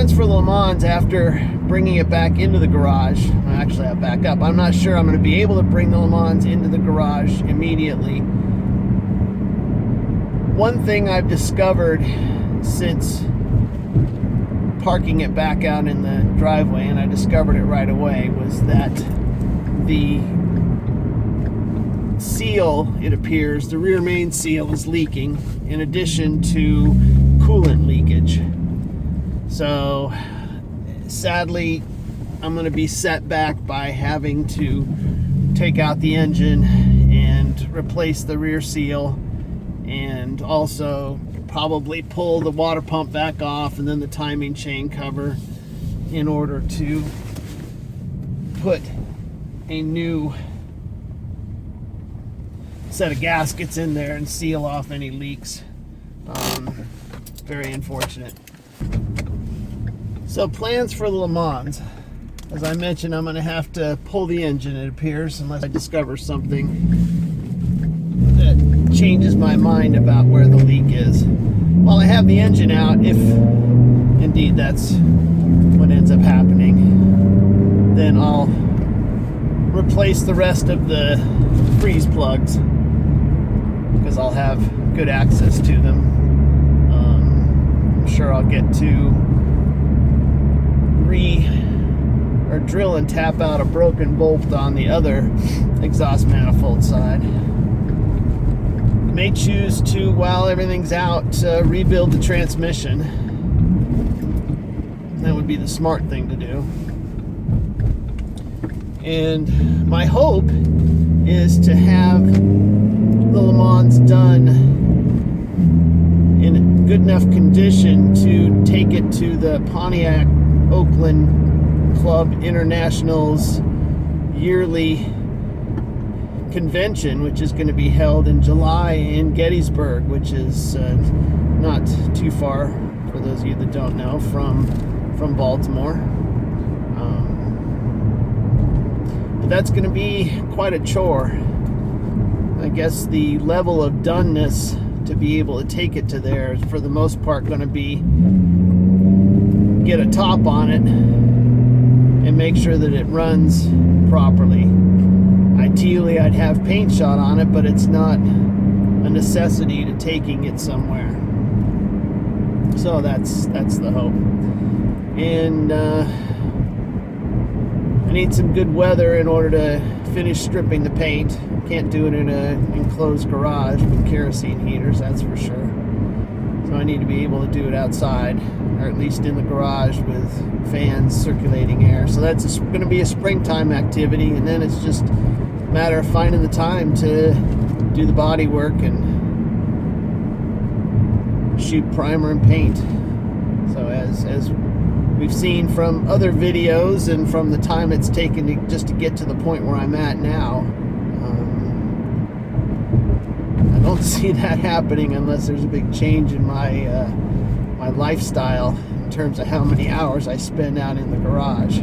plans for LeMans after bringing it back into the garage. Actually, I'll back up. I'm not sure I'm going to be able to bring the LeMans into the garage immediately. One thing I've discovered since parking it back out in the driveway, and I discovered it right away, was that the seal, it appears, the rear main seal is leaking in addition to coolant leakage. So sadly, I'm going to be set back by having to take out the engine and replace the rear seal, and also probably pull the water pump back off and then the timing chain cover in order to put a new set of gaskets in there and seal off any leaks. Very unfortunate. So plans for the LeMans. As I mentioned, I'm going to have to pull the engine, it appears, unless I discover something that changes my mind about where the leak is. While I have the engine out, if indeed that's what ends up happening, then I'll replace the rest of the freeze plugs, because I'll have good access to them. I'm sure I'll get to drill and tap out a broken bolt on the other exhaust manifold side. May choose to, while everything's out, rebuild the transmission. That would be the smart thing to do. And my hope is to have the LeMans done in good enough condition to take it to the Pontiac Oakland Club International's yearly convention, which is going to be held in July in Gettysburg, which is not too far, for those of you that don't know, from Baltimore. But that's going to be quite a chore. I guess the level of doneness to be able to take it to there is for the most part going to be get a top on it and make sure that it runs properly. Ideally, I'd have paint shot on it, but it's not a necessity to taking it somewhere. So that's the hope. And I need some good weather in order to finish stripping the paint. Can't do it in an enclosed garage with kerosene heaters, that's for sure. So I need to be able to do it outside, or at least in the garage with fans circulating air. So that's going to be a springtime activity, and then it's just a matter of finding the time to do the body work and shoot primer and paint. So as we've seen from other videos and from the time it's taken just to get to the point where I'm at now, I don't see that happening unless there's a big change in my lifestyle in terms of how many hours I spend out in the garage.